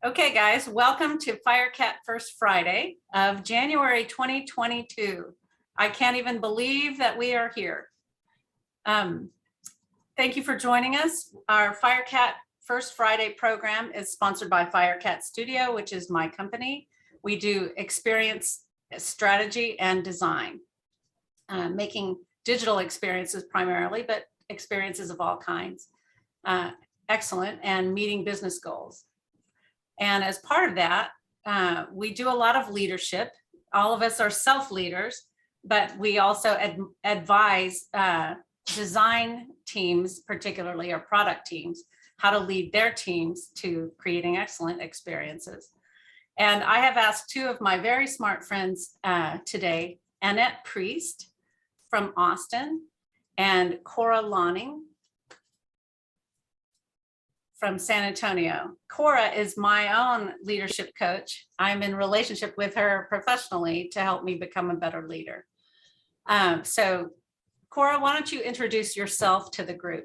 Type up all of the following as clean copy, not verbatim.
Okay, guys, welcome to Firecat First Friday of January 2022. I can't even believe that we are here. Thank you for joining us. Our Firecat First Friday program is sponsored by Firecat Studio, which is my company. We do experience strategy and design, making digital experiences primarily, but experiences of all kinds. Excellent, and meeting business goals. And as part of that, we do a lot of leadership. All of us are self-leaders, but we also advise design teams, particularly our product teams, how to lead their teams to creating excellent experiences. And I have asked two of my very smart friends today, Annette Priest from Austin and Cora Lonning from San Antonio. Cora is my own leadership coach. I'm in relationship with her professionally to help me become a better leader. So Cora, why don't you introduce yourself to the group?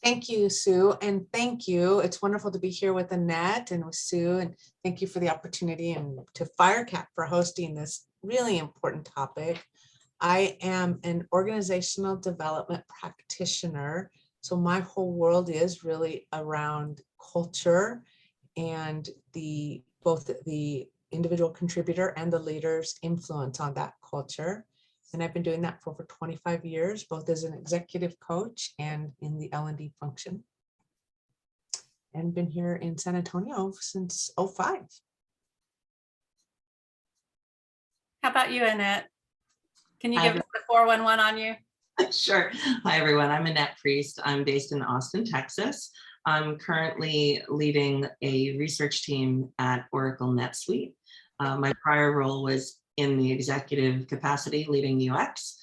Thank you, Sue, and thank you. It's wonderful to be here with Annette and with Sue, and thank you for the opportunity and to Firecat for hosting this really important topic. I am an organizational development practitioner. So my whole world is really around culture and both the individual contributor and the leader's influence on that culture. And I've been doing that for over 25 years, both as an executive coach and in the L&D function. And been here in San Antonio since '05. How about you, Annette? Can you give us the 411 on you? Sure. Hi, everyone. I'm Annette Priest. I'm based in Austin, Texas. I'm currently leading a research team at Oracle NetSuite. My prior role was in the executive capacity, leading UX,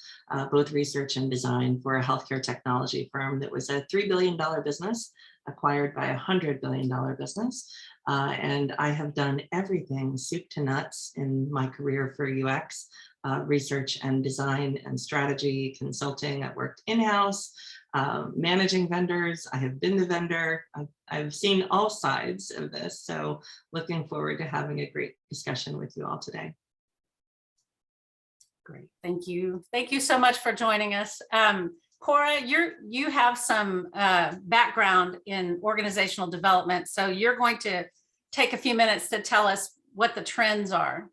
both research and design for a healthcare technology firm that was a $3 billion business acquired by a $100 billion business. And I have done everything soup to nuts in my career for UX. Research and design and strategy consulting. I've worked in-house, managing vendors. I have been the vendor. I've seen all sides of this. So looking forward to having a great discussion with you all today. Great, thank you. Thank you so much for joining us. Cora, you have some background in organizational development. So you're going to take a few minutes to tell us what the trends are.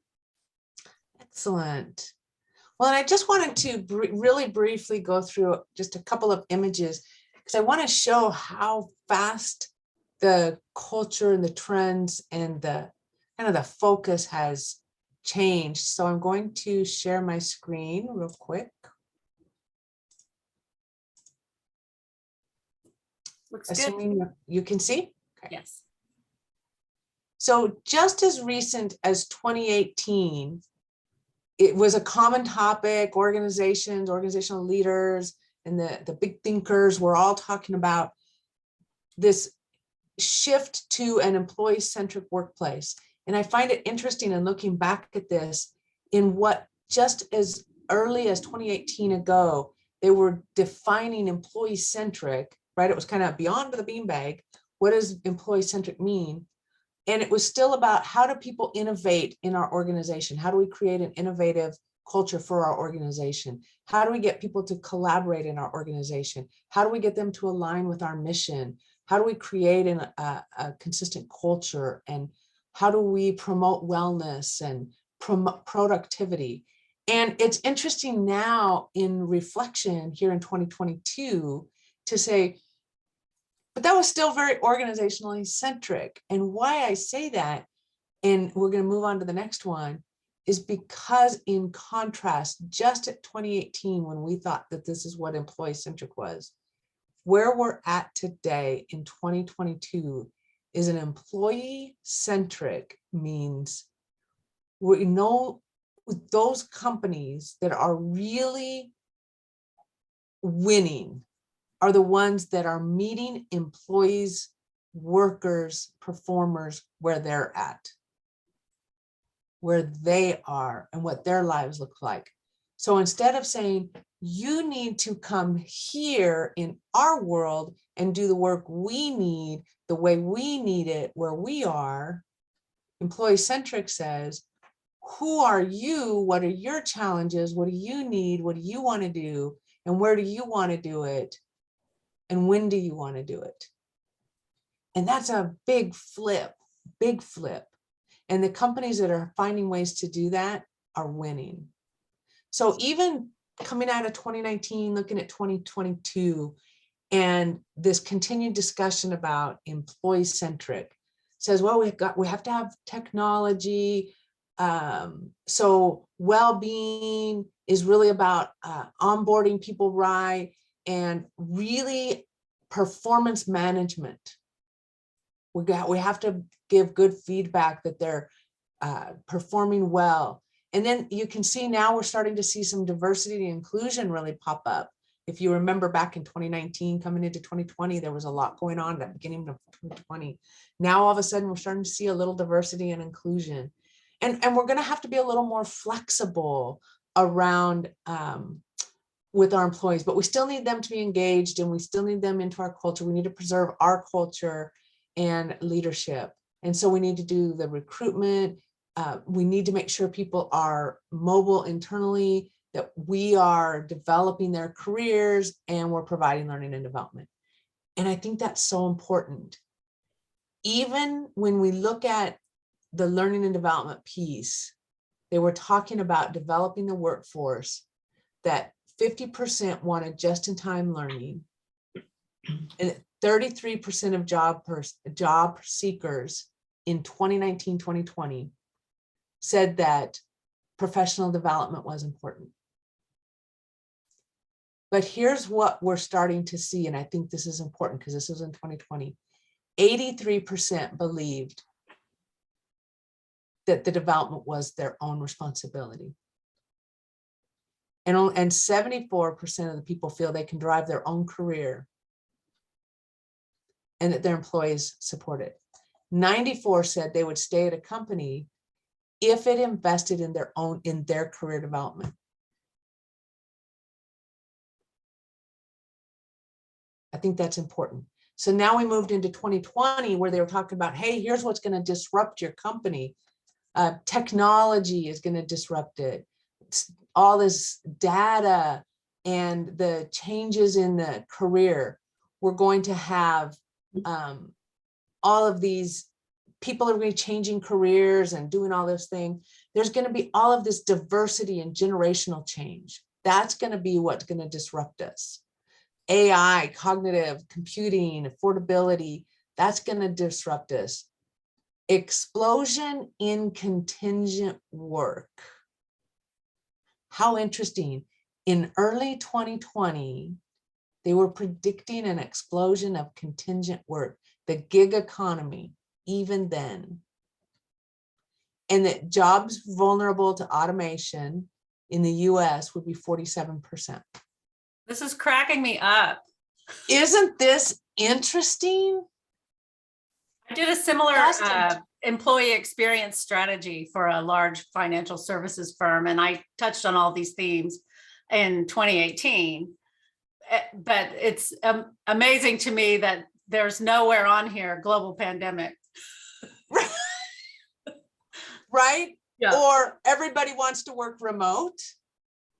Excellent. Well, and I just wanted to really briefly go through just a couple of images because I want to show how fast the culture and the trends and the kind of the focus has changed. So I'm going to share my screen real quick. Looks Assuming good. you can see? Okay. Yes. So just as recent as 2018, it was a common topic. Organizations, organizational leaders, and the big thinkers were all talking about this shift to an employee-centric workplace. And I find it interesting in looking back at this, in what just as early as 2018 ago, they were defining employee-centric, right? It was kind of beyond the beanbag. What does employee-centric mean? And it was still about how do people innovate in our organization? How do we create an innovative culture for our organization? How do we get people to collaborate in our organization? How do we get them to align with our mission? How do we create a consistent culture? And how do we promote wellness and promote productivity? And it's interesting now in reflection here in 2022 to say, but that was still very organizationally centric. And why I say that, and we're going to move on to the next one, is because in contrast, just at 2018, when we thought that this is what employee-centric was, where we're at today in 2022 is an employee-centric means we know those companies that are really winning are the ones that are meeting employees, workers, performers where they're at, where they are and what their lives look like. So instead of saying, you need to come here in our world and do the work we need, the way we need it, where we are, employee-centric says, who are you? What are your challenges? What do you need? What do you want to do? And where do you want to do it? And when do you want to do it? And that's a big flip, big flip. And the companies that are finding ways to do that are winning. So even coming out of 2019, looking at 2022, and this continued discussion about employee-centric says, well, we have to have technology. So well-being is really about onboarding people right, and really performance management. We have to give good feedback that they're performing well. And then you can see now we're starting to see some diversity and inclusion really pop up. If you remember back in 2019, coming into 2020, there was a lot going on at the beginning of 2020. Now, all of a sudden, we're starting to see a little diversity and inclusion. And we're going to have to be a little more flexible around with our employees, but we still need them to be engaged, and we still need them into our culture. We need to preserve our culture and leadership. And so we need to do the recruitment. We need to make sure people are mobile internally, that we are developing their careers, and we're providing learning and development. And I think that's so important. Even when we look at the learning and development piece, they were talking about developing the workforce, that 50% wanted just-in-time learning, and 33% of job seekers in 2019, 2020 said that professional development was important. But here's what we're starting to see, and I think this is important because this was in 2020. 83% believed that the development was their own responsibility. And 74% of the people feel they can drive their own career and that their employees support it. 94 said they would stay at a company if it invested in their career development. I think that's important. So now we moved into 2020 where they were talking about, hey, here's what's going to disrupt your company. Technology is going to disrupt it. All this data and the changes in the career. We're going to have all of these people are going to be changing careers and doing all this thing. There's going to be all of this diversity and generational change. That's going to be what's going to disrupt us. AI, cognitive computing, affordability, that's going to disrupt us. Explosion in contingent work. How interesting. In early 2020, they were predicting an explosion of contingent work, the gig economy, even then. And that jobs vulnerable to automation in the US would be 47%. This is cracking me up. Isn't this interesting? I did a similar employee experience strategy for a large financial services firm, and I touched on all these themes in 2018. But it's amazing to me that there's nowhere on here global pandemic. Right? Yeah. Or everybody wants to work remote.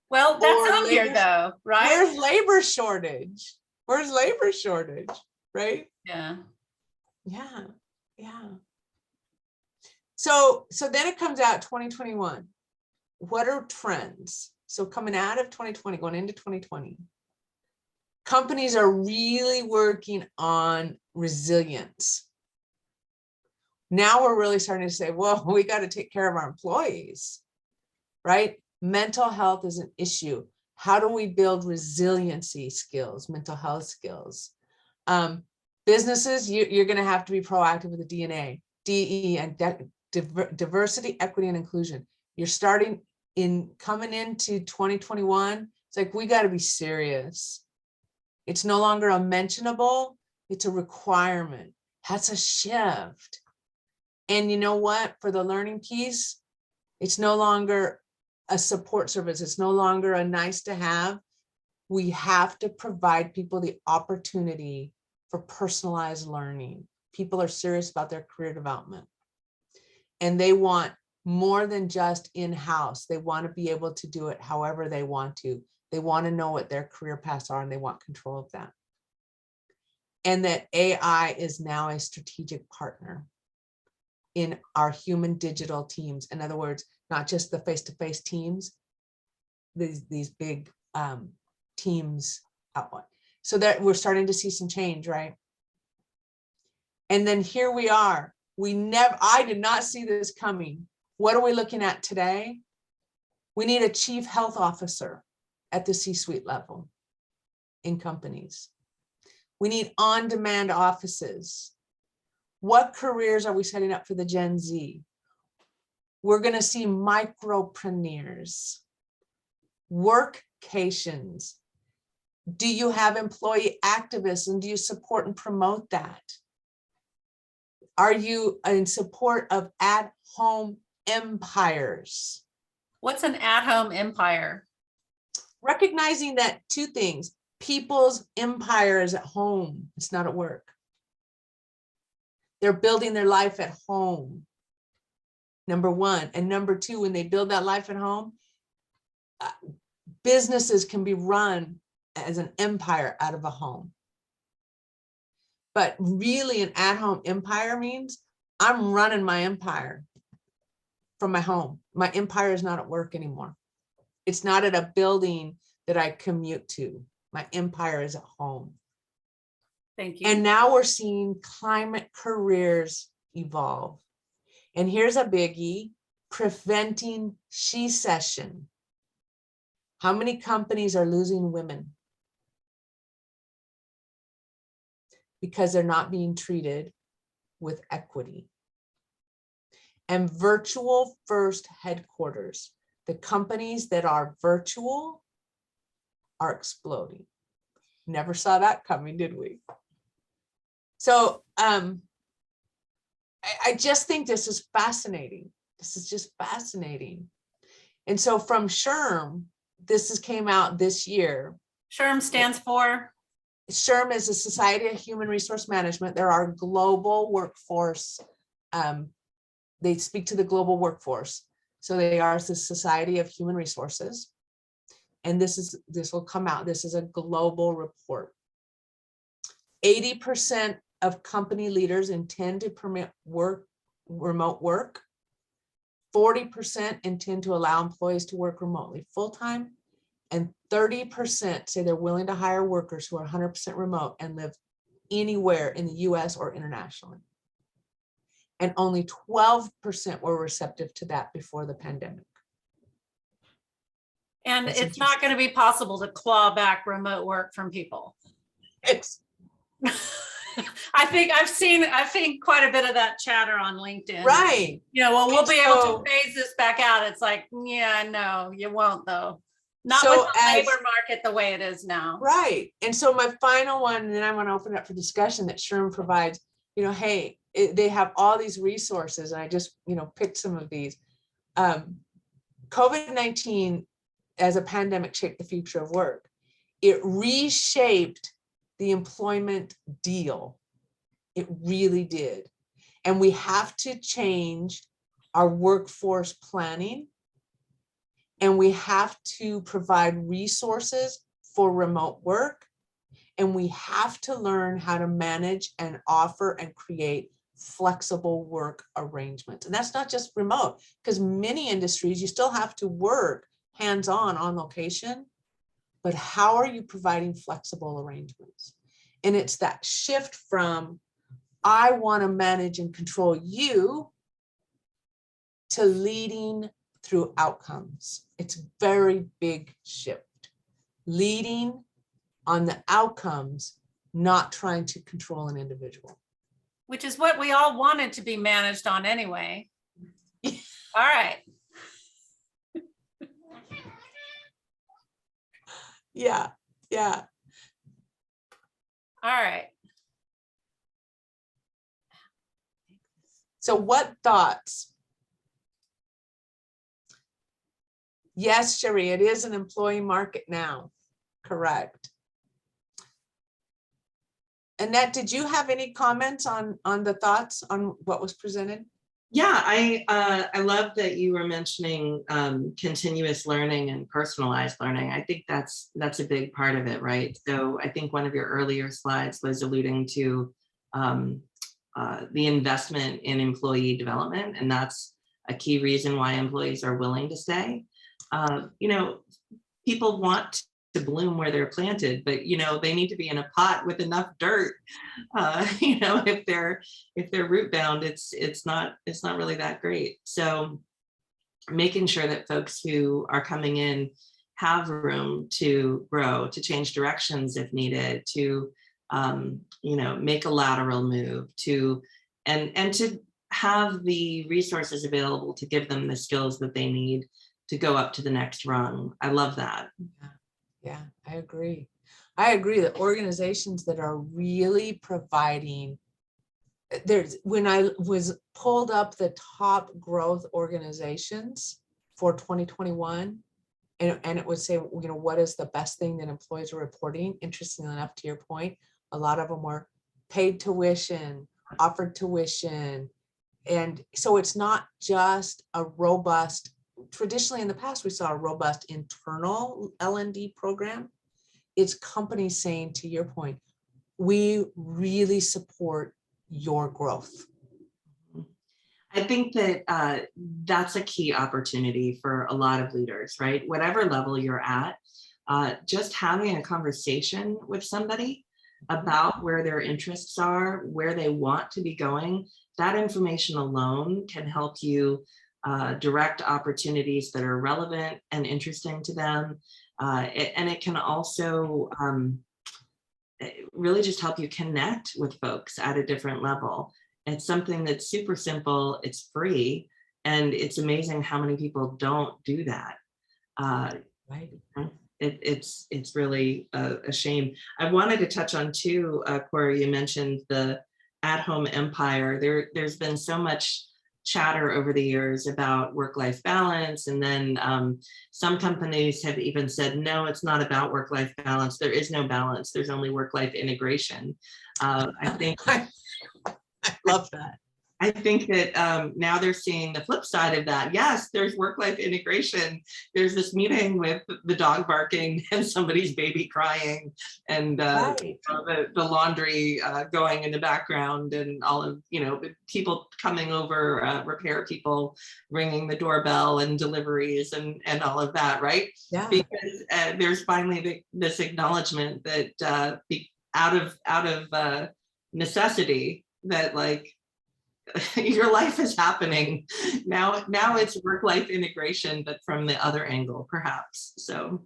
Well, that's on here though, right? Where's labor shortage? Where's labor shortage? Right? Yeah. Yeah. Yeah. So then it comes out 2021. What are trends? So coming out of 2020, going into 2020, companies are really working on resilience. Now we're really starting to say, well, we got to take care of our employees, right? Mental health is an issue. How do we build resiliency skills, mental health skills? Businesses, you're going to have to be proactive with the DNA, DE, and diversity, equity, and inclusion. You're starting coming into 2021. It's like, we got to be serious. It's no longer a mentionable, it's a requirement. That's a shift. And you know what? For the learning piece, it's no longer a support service. It's no longer a nice to have. We have to provide people the opportunity for personalized learning. People are serious about their career development, and they want more than just in-house. They want to be able to do it however they want to. They want to know what their career paths are, and they want control of that. And that AI is now a strategic partner in our human digital teams. In other words, not just the face-to-face teams, these big teams out. So that we're starting to see some change, right? And then here we are. I did not see this coming. What are we looking at today? We need a chief health officer at the C-suite level in companies. We need on-demand offices. What careers are we setting up for the Gen Z? We're going to see micropreneurs, workcations. Do you have employee activists, and do you support and promote that? Are you in support of at-home empires? What's an at-home empire? Recognizing that two things: people's empire is at home, it's not at work. They're building their life at home, number one. And number two, when they build that life at home, businesses can be run as an empire out of a home. But really, an at-home empire means I'm running my empire from my home. My empire is not at work anymore. It's not at a building that I commute to. My empire is at home. Thank you. And now we're seeing climate careers evolve. And here's a biggie: preventing she-cession. How many companies are losing women because they're not being treated with equity? And virtual first headquarters. The companies that are virtual are exploding. Never saw that coming, did we? So I just think this is fascinating. This is just fascinating. And so from SHRM, came out this year. SHRM stands for? SHRM is a Society of Human Resource Management. They're our global workforce. They speak to the global workforce. So they are the Society of Human Resources. And this will come out. This is a global report. 80% of company leaders intend to permit remote work. 40% intend to allow employees to work remotely full-time. And 30% say they're willing to hire workers who are 100% remote and live anywhere in the US or internationally. And only 12% were receptive to that before the pandemic. And That's it's not going to be possible to claw back remote work from people. It's I think I've seen quite a bit of that chatter on LinkedIn. right. You know, well, we'll be able So- to phase this back out. It's like, yeah, no, you won't though. Not So with the as- labor market the way it is now. Right. And so my final one, and then I want to open it up for discussion, that SHRM provides, hey, they have all these resources, and I just, picked some of these. COVID-19 as a pandemic shaped the future of work. It reshaped the employment deal. It really did. And we have to change our workforce planning, and we have to provide resources for remote work, and we have to learn how to manage and offer and create flexible work arrangements. And that's not just remote, because many industries you still have to work hands-on on location, but how are you providing flexible arrangements? And it's that shift from I want to manage and control you to leading through outcomes. It's a very big shift. Leading on the outcomes, not trying to control an individual. Which is what we all wanted to be managed on anyway. All right. Yeah. All right. So what thoughts? Yes, Sherry, it is an employee market now. Correct. Annette, did you have any comments on the thoughts on what was presented? Yeah, I love that you were mentioning continuous learning and personalized learning. I think that's a big part of it, right? So I think one of your earlier slides was alluding to the investment in employee development, and that's a key reason why employees are willing to stay. You know, people want to bloom where they're planted, but you know, they need to be in a pot with enough dirt. You know, if they're root bound, it's not really that great. So making sure that folks who are coming in have room to grow, to change directions if needed, to you know, make a lateral move, to and to have the resources available to give them the skills that they need to go up to the next rung. I love that. Yeah, I agree. I agree that organizations that are really providing, when I was pulled up the top growth organizations for 2021, and it would say, you know, what is the best thing that employees are reporting? Interestingly enough, to your point, a lot of them were paid tuition, offered tuition. And so it's not just a robust, traditionally in the past, we saw a robust internal L&D program. It's companies saying, to your point, we really support your growth. I think that that's a key opportunity for a lot of leaders, right? Whatever level you're at, just having a conversation with somebody about where their interests are, where they want to be going, that information alone can help you direct opportunities that are relevant and interesting to them. And it can also really just help you connect with folks at a different level. It's something that's super simple, it's free, and it's amazing how many people don't do that. Right. It's really a shame. I wanted to touch on too, Cora, you mentioned the at-home empire. There's been so much chatter over the years about work-life balance, and then some companies have even said, no, it's not about work-life balance. There is no balance. There's only work-life integration. I think I love that. I think that now they're seeing the flip side of that. Yes, there's work-life integration. There's this meeting with the dog barking and somebody's baby crying, and Right. the laundry going in the background, and all of, you know, people coming over, repair people ringing the doorbell, and deliveries, and all of that, right? Yeah. Because there's finally this acknowledgement that out of necessity, that like, your life is happening now. It's work-life integration, but from the other angle, perhaps. So,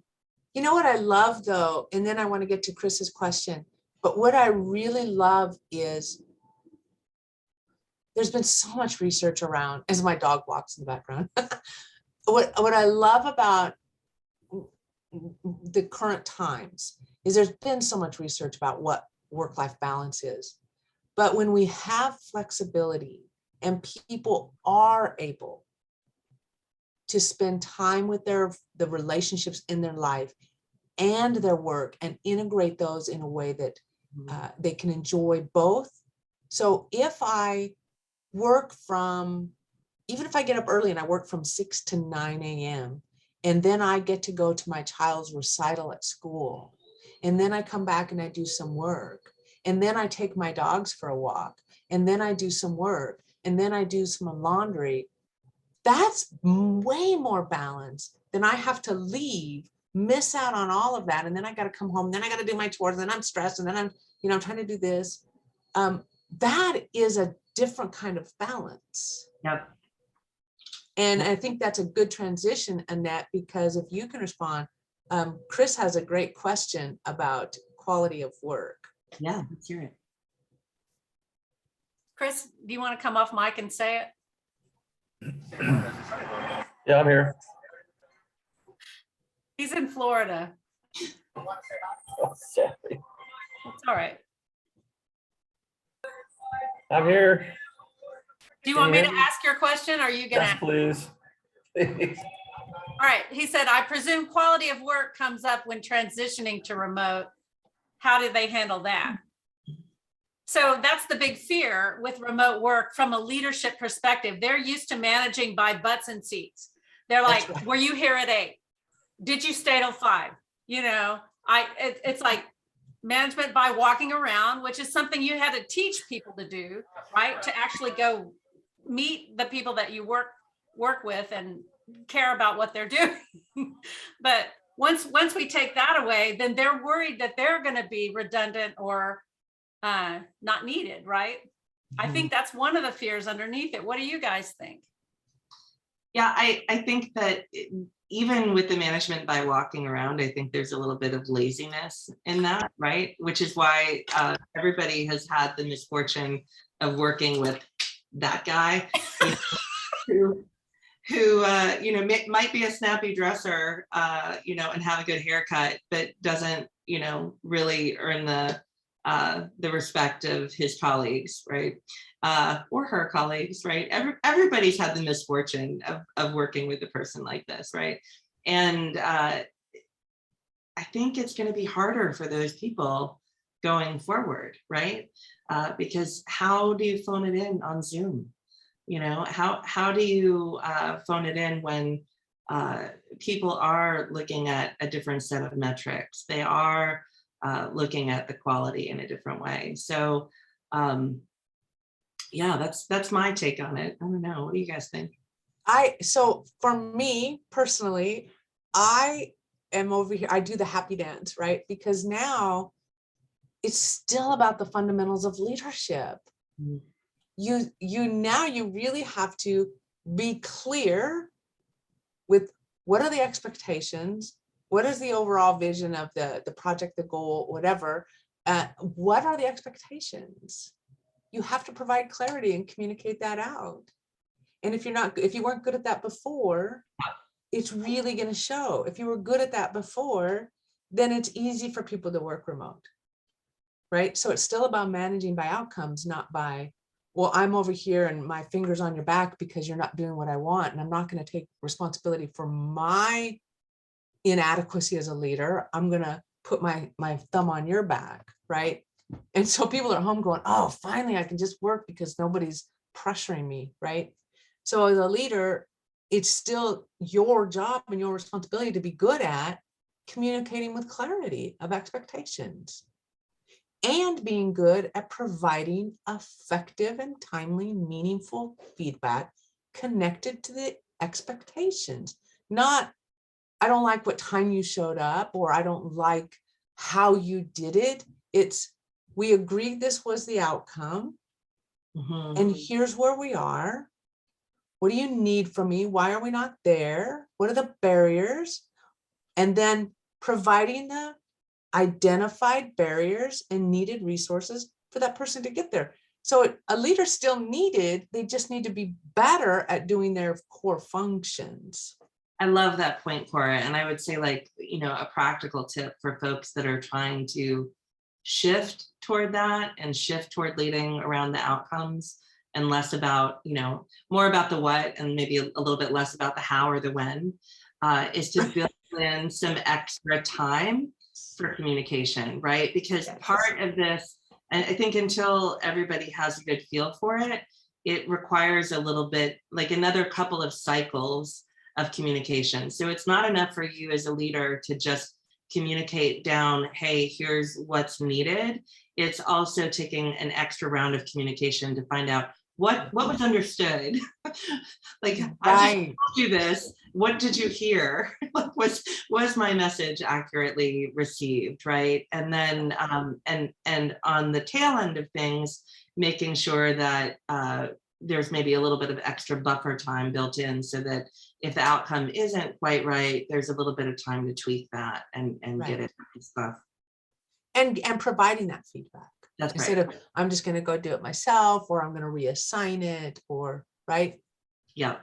you know what I love though, and then I want to get to Chris's question, but what I really love is there's been so much research around, as my dog walks in the background. What I love about the current times is there's been so much research about what work-life balance is. But when we have flexibility and people are able to spend time with the relationships in their life and their work and integrate those in a way that they can enjoy both. So if I work even if I get up early and I work from 6 to 9 a.m., and then I get to go to my child's recital at school, and then I come back and I do some work, and then I take my dogs for a walk, and then I do some work, and then I do some laundry, that's way more balance than I have to leave, miss out on all of that, and then I got to come home, then I got to do my chores, and then I'm stressed, and then I'm, you know, trying to do this. That is a different kind of balance. yep. And I think that's a good transition, Annette, because if you can respond, Chris has a great question about quality of work. Yeah, let's hear it. Chris, do you want to come off mic and say it? Yeah, I'm here. He's in Florida. Oh, sorry. It's all right. I'm here. Do you want Can me you to hear me? ask your question? Or are you gonna? Yes, please. All right, he said, I presume quality of work comes up when transitioning to remote. How do they handle that? So that's the big fear with remote work from a leadership perspective. They're used to managing by butts and seats. They're like, That's right. were you here at 8? Did you stay till 5? You know, it's like management by walking around, which is something you had to teach people to do, right? To actually go meet the people that you work with and care about what they're doing. But once we take that away, then they're worried that they're going to be redundant or not needed, right? I think that's one of the fears underneath it. What do you guys think? Yeah, I think that even with the management by walking around, I think there's a little bit of laziness in that, right? Which is why everybody has had the misfortune of working with that guy who you know, might be a snappy dresser, you know, and have a good haircut, but doesn't, you know, really earn the respect of his colleagues, right? Or her colleagues, right? Everybody's had the misfortune of working with a person like this, right? And I think it's going to be harder for those people going forward, right? Because how do you phone it in on Zoom? You know, how do you phone it in when people are looking at a different set of metrics? They are looking at the quality in a different way. So yeah, that's my take on it. I don't know. What do you guys think? So for me personally, I am over here, I do the happy dance, right? Because now it's still about the fundamentals of leadership. Mhm. You really have to be clear with what are the expectations, what is the overall vision of the project, the goal, whatever. What are the expectations? You have to provide clarity and communicate that out. And if you weren't good at that before, it's really going to show. If you were good at that before, then it's easy for people to work remote, right? So it's still about managing by outcomes, not by, well, I'm over here and my finger's on your back because you're not doing what I want. And I'm not going to take responsibility for my inadequacy as a leader. I'm going to put my thumb on your back, right? And so people are home going, oh, finally, I can just work because nobody's pressuring me, right? So as a leader, it's still your job and your responsibility to be good at communicating with clarity of expectations and being good at providing effective and timely, meaningful feedback connected to the expectations. Not, I don't like what time you showed up, or I don't like how you did it. It's, we agreed this was the outcome, and here's where we are. What do you need from me? Why are we not there? What are the barriers? And then providing the identified barriers and needed resources for that person to get there. So a leader still needed, they just need to be better at doing their core functions. I love that point, Cora. And I would say, like, you know, a practical tip for folks that are trying to shift toward that and shift toward leading around the outcomes and less about, you know, more about the what and maybe a little bit less about the how or the when, is to build in some extra time for communication, right? Because part of this, and I think until everybody has a good feel for it, it requires a little bit, like another couple of cycles of communication. So it's not enough for you as a leader to just communicate down, hey, here's what's needed. It's also taking an extra round of communication to find out what was understood. Like, I just told you this, what did you hear? Was my message accurately received, right? And then and on the tail end of things, making sure that there's maybe a little bit of extra buffer time built in so that if the outcome isn't quite right, there's a little bit of time to tweak that and get it and stuff. And providing that feedback. That's instead right. of, I'm just going to go do it myself, or I'm going to reassign it, or right. Yeah.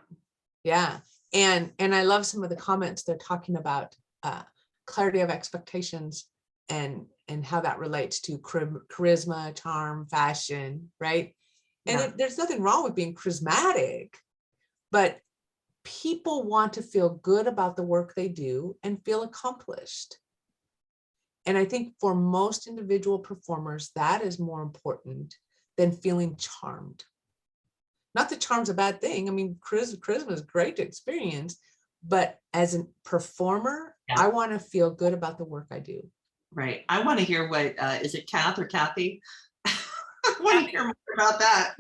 Yeah. And I love some of the comments they're talking about clarity of expectations and how that relates to charisma, charm, fashion, right? And Yeah. there's nothing wrong with being charismatic, but people want to feel good about the work they do and feel accomplished. And I think for most individual performers, that is more important than feeling charmed. Not that charm's a bad thing. I mean, charisma is great to experience, but as a performer, Yeah. I want to feel good about the work I do. Right. I want to hear what, is it Kath or Kathy? I want to hear more about that.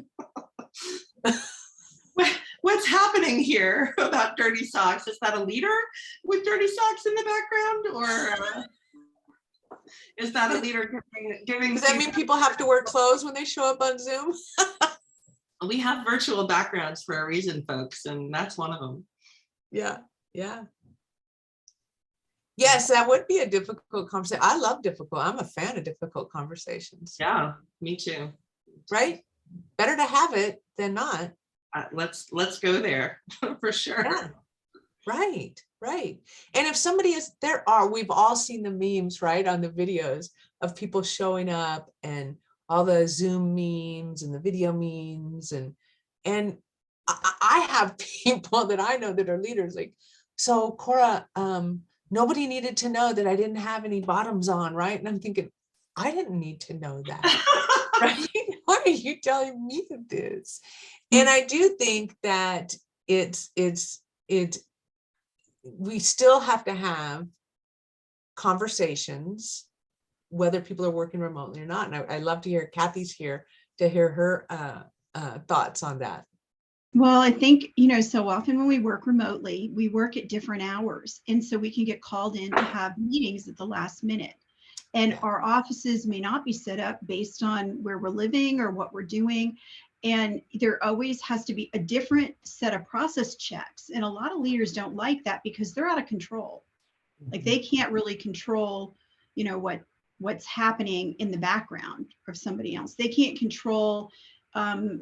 What's happening here about dirty socks? Is that a leader with dirty socks in the background, or is that a leader giving? Does that mean people have to wear clothes when they show up on Zoom? We have virtual backgrounds for a reason, folks, and that's one of them. Yeah, yeah. Yes, that would be a difficult conversation. I love difficult. I'm a fan of difficult conversations. Yeah, me too. Right? Better to have it than not. Let's go there for sure. Yeah. Right, right. And if somebody is, we've all seen the memes, right, on the videos of people showing up and all the Zoom memes and the video memes. And I have people that I know that are leaders like, so Cora, nobody needed to know that I didn't have any bottoms on, right? And I'm thinking, I didn't need to know that, right? Why are you telling me this? And I do think that we still have to have conversations, whether people are working remotely or not. And I love to hear Kathy's here to hear her thoughts on that. Well, I think, so often when we work remotely, we work at different hours. And so we can get called in to have meetings at the last minute. And our offices may not be set up based on where we're living or what we're doing. And there always has to be a different set of process checks. And a lot of leaders don't like that because they're out of control. Like they can't really control, what's happening in the background of somebody else. They can't control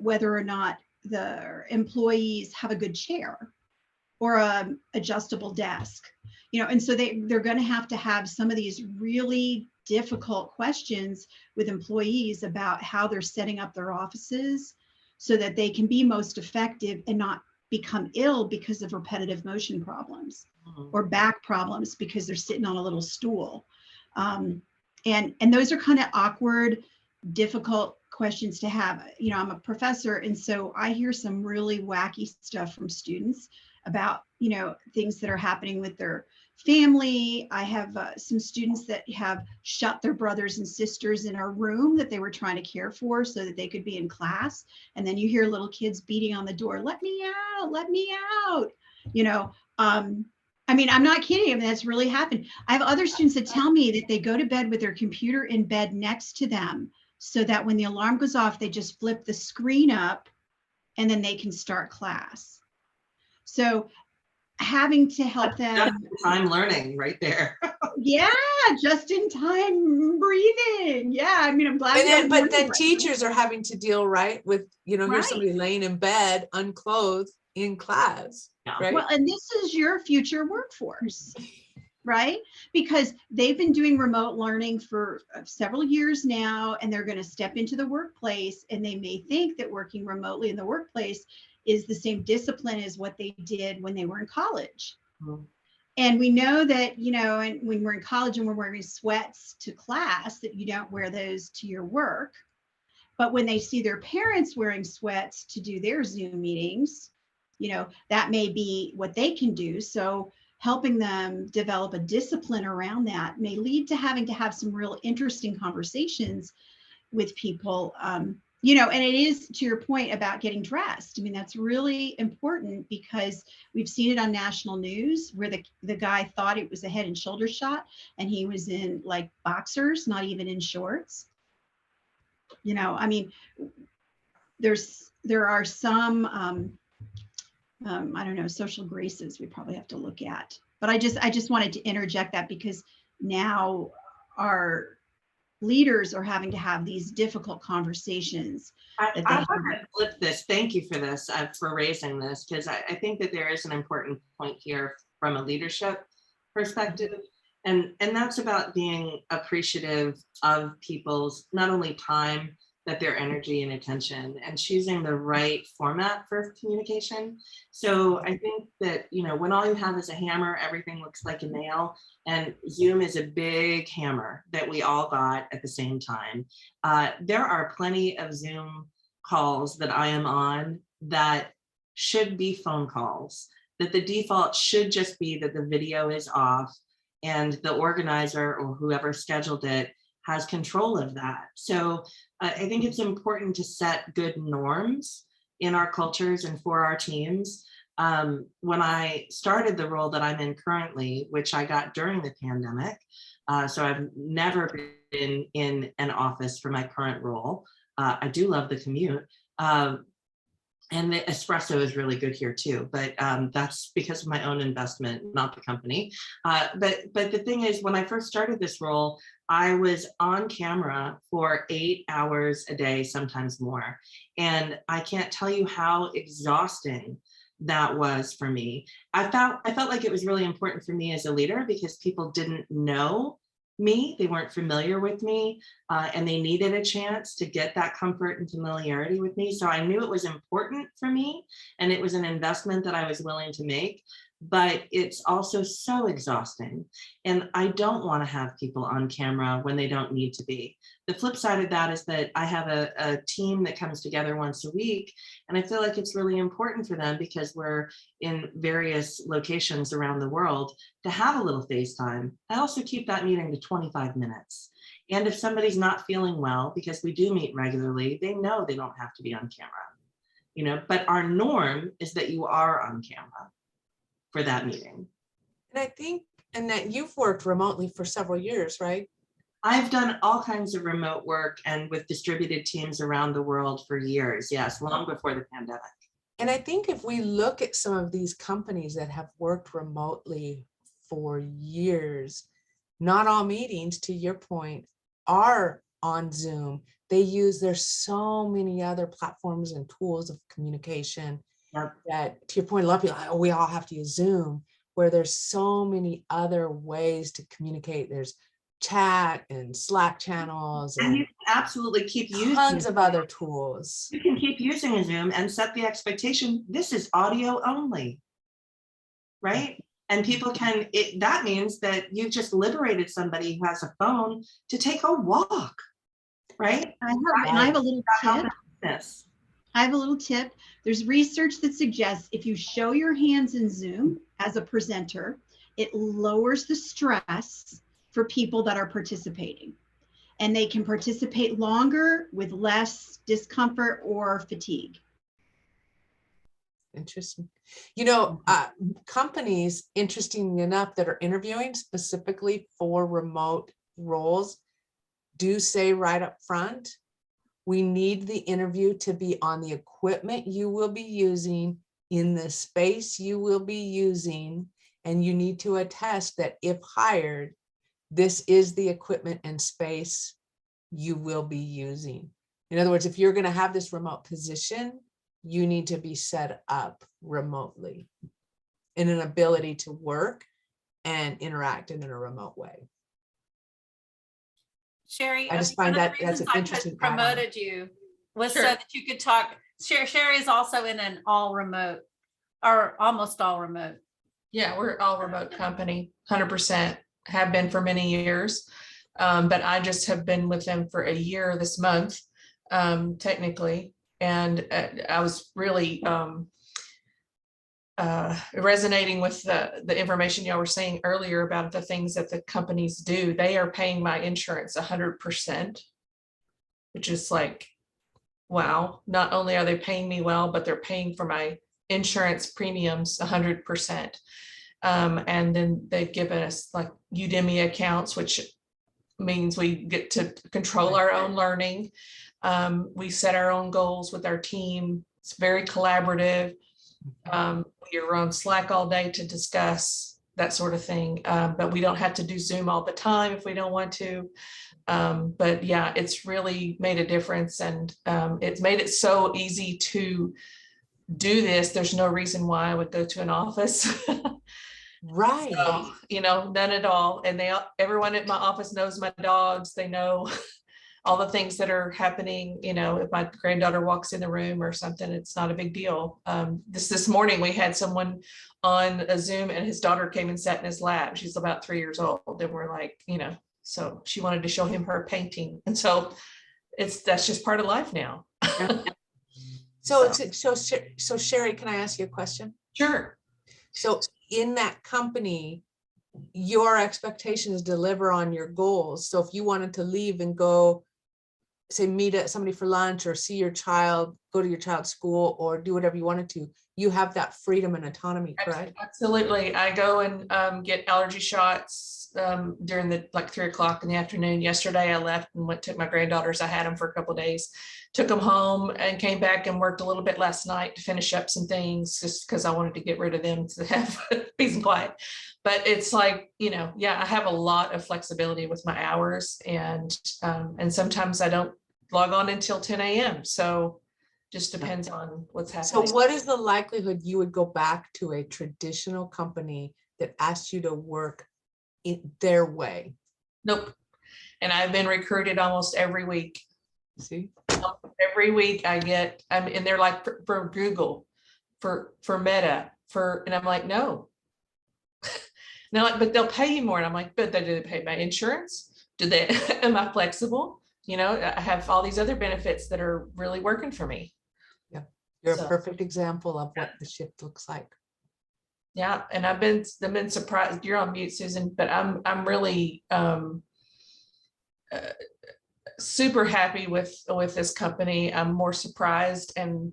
whether or not the employees have a good chair or a adjustable desk, and so they're going to have some of these really difficult questions with employees about how they're setting up their offices so that they can be most effective and not become ill because of repetitive motion problems or back problems because they're sitting on a little stool. And those are kind of awkward, difficult questions to have. I'm a professor, and so I hear some really wacky stuff from students about, things that are happening with their family. I have some students that have shut their brothers and sisters in a room that they were trying to care for so that they could be in class. And then you hear little kids beating on the door, let me out, let me out. I mean, I'm not kidding. I mean, that's really happened. I have other students that tell me that they go to bed with their computer in bed next to them so that when the alarm goes off, they just flip the screen up and then they can start class. So having to help them. Just-in-time learning right there. Yeah, just in time breathing. Yeah, I mean, I'm glad. But then teachers are having to deal with, here's somebody laying in bed, unclothed in class. Yeah. Right. Well, and this is your future workforce, right? Because they've been doing remote learning for several years now, and they're going to step into the workplace, and they may think that working remotely in the workplace is the same discipline as what they did when they were in college. Mm-hmm. And we know that, and when we're in college and we're wearing sweats to class, that you don't wear those to your work. But when they see their parents wearing sweats to do their Zoom meetings, that may be what they can do. So helping them develop a discipline around that may lead to having to have some real interesting conversations with people. And it is, to your point about getting dressed. I mean, that's really important because we've seen it on national news where the guy thought it was a head and shoulder shot and he was in like boxers, not even in shorts. I mean, there are some, I don't know, social graces we probably have to look at. But I just wanted to interject that because now our leaders are having to have these difficult conversations. I want to flip this. Thank you for this, for raising this, because I think that there is an important point here from a leadership perspective. And that's about being appreciative of people's not only time, that their energy and attention and choosing the right format for communication. So I think that, you know, when all you have is a hammer, everything looks like a nail, and Zoom is a big hammer that we all got at the same time. There are plenty of Zoom calls that I am on that should be phone calls, that the default should just be that the video is off and the organizer or whoever scheduled it has control of that. So I think it's important to set good norms in our cultures and for our teams. When I started the role that I'm in currently, which I got during the pandemic, so I've never been in an office for my current role. I do love the commute. And the espresso is really good here too, but that's because of my own investment, not the company. But the thing is, when I first started this role, I was on camera for 8 hours a day, sometimes more. And I can't tell you how exhausting that was for me. I felt like it was really important for me as a leader because people didn't know me, they weren't familiar with me, and they needed a chance to get that comfort and familiarity with me. So I knew it was important for me, and it was an investment that I was willing to make, but it's also so exhausting. And I don't want to have people on camera when they don't need to be. The flip side of that is that I have a team that comes together once a week, and I feel like it's really important for them because we're in various locations around the world to have a little FaceTime. I also keep that meeting to 25 minutes. And if somebody's not feeling well, because we do meet regularly, they know they don't have to be on camera, you know, but our norm is that you are on camera for that meeting. And I think, Annette, you've worked remotely for several years, right? I've done all kinds of remote work and with distributed teams around the world for years. Yes, long before the pandemic. And I think if we look at some of these companies that have worked remotely for years, not all meetings, to your point, are on Zoom. There's so many other platforms and tools of communication. Yep. That, to your point, a lot of people, oh, we all have to use Zoom, where there's so many other ways to communicate. There's chat and Slack channels And you can absolutely keep using tons of other tools. You can keep using a Zoom and set the expectation, this is audio only, right? And people can, that means that you've just liberated somebody who has a phone to take a walk, right? I have a little tip. Yes. I have a little tip. There's research that suggests if you show your hands in Zoom as a presenter, it lowers the stress for people that are participating. And they can participate longer with less discomfort or fatigue. Interesting. You know, companies, interestingly enough, that are interviewing specifically for remote roles do say right up front, we need the interview to be on the equipment you will be using, in the space you will be using, and you need to attest that if hired, this is the equipment and space you will be using. In other words, if you're going to have this remote position, you need to be set up remotely in an ability to work and interact in a remote way. Sherry, I just one find of the that that's an reasons I interesting promoted you was so Sure. that you could talk. Sherry is also in an all remote or almost all remote. Yeah, we're all remote company, 100%, have been for many years. But I just have been with them for a year this month, technically. And I was really resonating with the information y'all were saying earlier about the things that the companies do. They are paying my insurance 100%, which is like, wow. Not only are they paying me well, but they're paying for my insurance premiums 100%. And then they've given us like Udemy accounts, which means we get to control our own learning. We set our own goals with our team. It's very collaborative. You're on Slack all day to discuss that sort of thing. But we don't have to do Zoom all the time if we don't want to. But yeah, it's really made a difference, and it's made it so easy to do this. There's no reason why I would go to an office. Right. So, none at all. And everyone at my office knows my dogs. They know all the things that are happening, if my granddaughter walks in the room or something, it's not a big deal. This morning we had someone on a Zoom and his daughter came and sat in his lap. She's about 3 years old. And we're like, so she wanted to show him her painting. And so that's just part of life now. So Sherry, can I ask you a question? Sure. So in that company, your expectation is deliver on your goals. So if you wanted to leave and go, say, meet somebody for lunch or see your child, go to your child's school or do whatever you wanted to, you have that freedom and autonomy, correct? Absolutely. I go and get allergy shots during the 3 o'clock in the afternoon. Yesterday I left and took my granddaughters. I had them for a couple of days, took them home and came back and worked a little bit last night to finish up some things just because I wanted to get rid of them to have peace and quiet. But it's like, yeah, I have a lot of flexibility with my hours and sometimes I don't log on until 10 a.m. So just depends on what's happening. So what is the likelihood you would go back to a traditional company that asked you to work in their way? Nope. And I've been recruited almost every week. See? Every week I get, and they're like for Google, for Meta, and I'm like, no. And they're like, but they'll pay you more. And I'm like, but do they pay my insurance? Am I flexible? I have all these other benefits that are really working for me. Yeah, you're a perfect example of what the shift looks like. Yeah, and I've been surprised. You're on mute, Susan, but I'm really super happy with this company. I'm more surprised and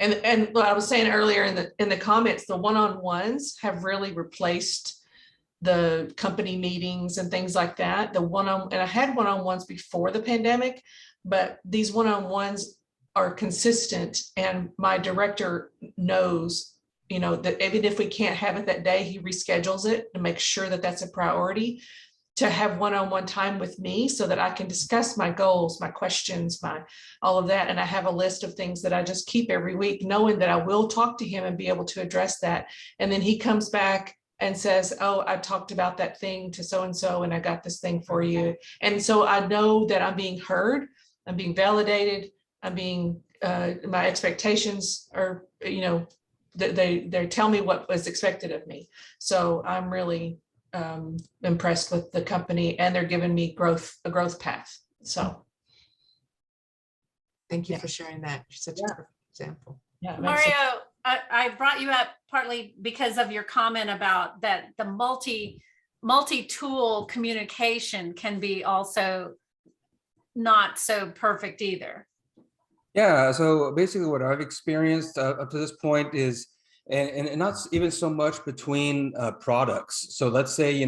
and what I was saying earlier in the comments, the one-on-ones have really replaced the company meetings and things like that. And I had one-on-ones before the pandemic, but these one-on-ones are consistent, and my director knows, that even if we can't have it that day, he reschedules it to make sure that that's a priority, to have one-on-one time with me so that I can discuss my goals, my questions, all of that. And I have a list of things that I just keep every week, knowing that I will talk to him and be able to address that. And then he comes back and says, oh, I talked about that thing to so-and-so, and I got this thing for you. And so I know that I'm being heard, I'm being validated, I'm being, my expectations are, they tell me what was expected of me. So I'm really impressed with the company, and they're giving me a growth path. So thank you for sharing that. You're such a perfect example. Yeah, Mario, I brought you up partly because of your comment about that the multi-tool communication can be also not so perfect either. Yeah, so basically what I've experienced up to this point is, and not even so much between products. So let's say, I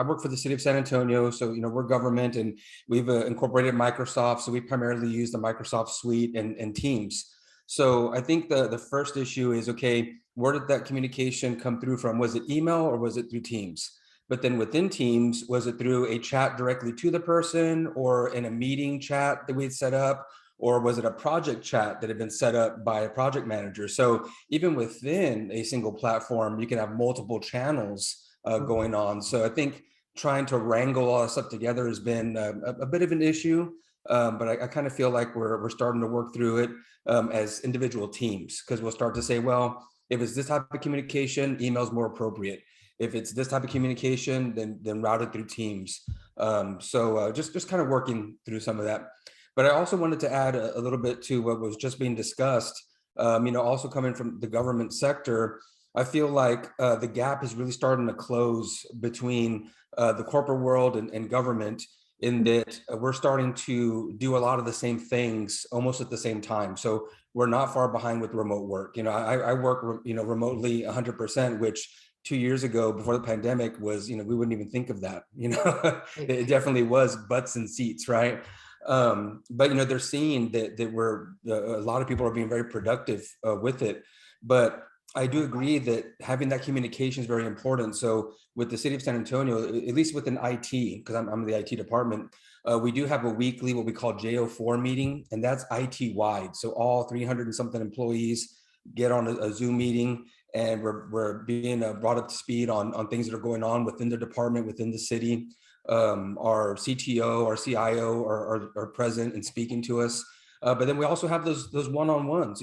work for the city of San Antonio. So, we're government and we've incorporated Microsoft. So we primarily use the Microsoft suite and Teams. So I think the first issue is, okay, where did that communication come through from? Was it email or was it through Teams? But then within Teams, was it through a chat directly to the person or in a meeting chat that we'd set up? Or was it a project chat that had been set up by a project manager? So even within a single platform, you can have multiple channels going on. So I think trying to wrangle all this stuff together has been a bit of an issue, but I kind of feel like we're starting to work through it as individual teams, because we'll start to say, well, if it's this type of communication, email is more appropriate. If it's this type of communication, then route it through Teams. So just kind of working through some of that. But I also wanted to add a little bit to what was just being discussed. Also coming from the government sector, I feel like the gap is really starting to close between the corporate world and government, in that we're starting to do a lot of the same things almost at the same time. So we're not far behind with remote work. I work remotely 100%, which 2 years ago, before the pandemic, was, we wouldn't even think of that. It definitely was butts and seats, right? But they're seeing that a lot of people are being very productive with it. But I do agree that having that communication is very important. So with the city of San Antonio, at least within IT, because I'm in the IT department, we do have a weekly, what we call JO4 meeting, and that's IT wide. So all 300 and something employees get on a Zoom meeting, and we're being brought up to speed on things that are going on within the department, within the city. our CTO, our CIO are present and speaking to us. But then we also have those one-on-ones,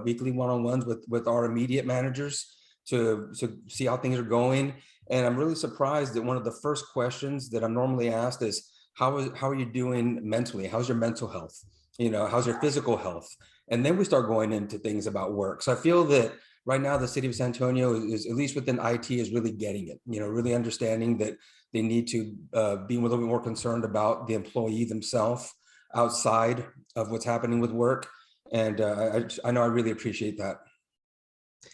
weekly one-on-ones with our immediate managers to see how things are going. And I'm really surprised that one of the first questions that I'm normally asked is, how are you doing mentally? How's your mental health? How's your physical health? And then we start going into things about work. So I feel that right now the city of San Antonio is, at least within IT, is really getting it, really understanding that they need to be a little bit more concerned about the employee themselves outside of what's happening with work. And I know I really appreciate that.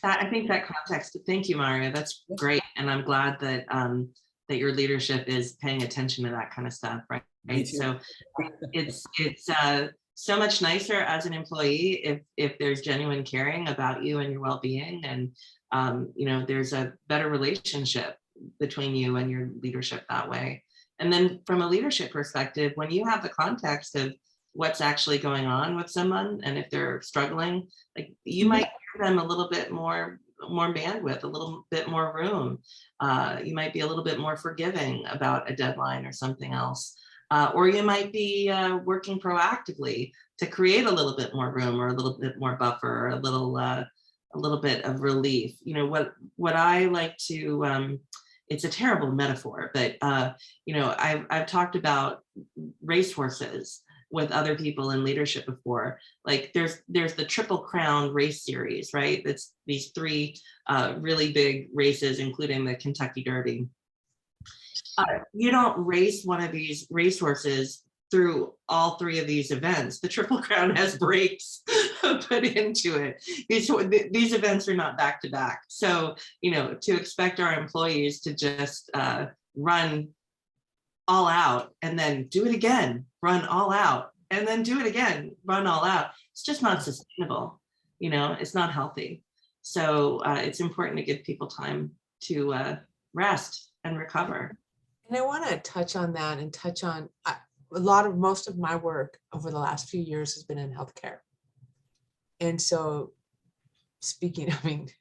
I think that context, thank you, Mario. That's great. And I'm glad that that your leadership is paying attention to that kind of stuff, right? So it's so much nicer as an employee if there's genuine caring about you and your well-being, and there's a better relationship between you and your leadership that way. And then from a leadership perspective, when you have the context of what's actually going on with someone, and if they're struggling, like, you might give them a little bit more bandwidth, a little bit more room. You might be a little bit more forgiving about a deadline or something else. Or you might be working proactively to create a little bit more room, or a little bit more buffer, or a little bit of relief. What I like to, it's a terrible metaphor, but I've talked about racehorses with other people in leadership before. Like there's the Triple Crown race series, right? That's these 3 really big races, including the Kentucky Derby. You don't race one of these racehorses through all 3 of these events. The Triple Crown has breaks put into it. These events are not back to back. So, to expect our employees to just run all out and then do it again, run all out, and then do it again, run all out, it's just not sustainable. It's not healthy. So it's important to give people time to rest and recover. And I want to touch on that and touch on most of my work over the last few years has been in healthcare. And so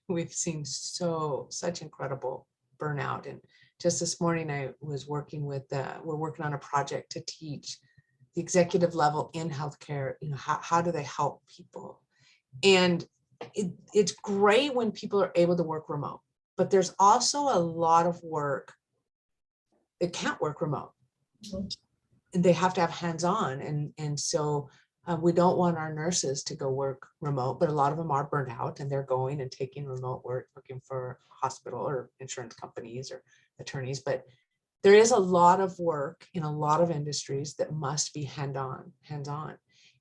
we've seen such incredible burnout. And just this morning, I was working we're working on a project to teach the executive level in healthcare, how do they help people? And it's great when people are able to work remote, but there's also a lot of work that can't work remote. They have to have hands-on. And so we don't want our nurses to go work remote, but a lot of them are burnt out and they're going and taking remote work, working for hospital or insurance companies or attorneys. But there is a lot of work in a lot of industries that must be hands-on.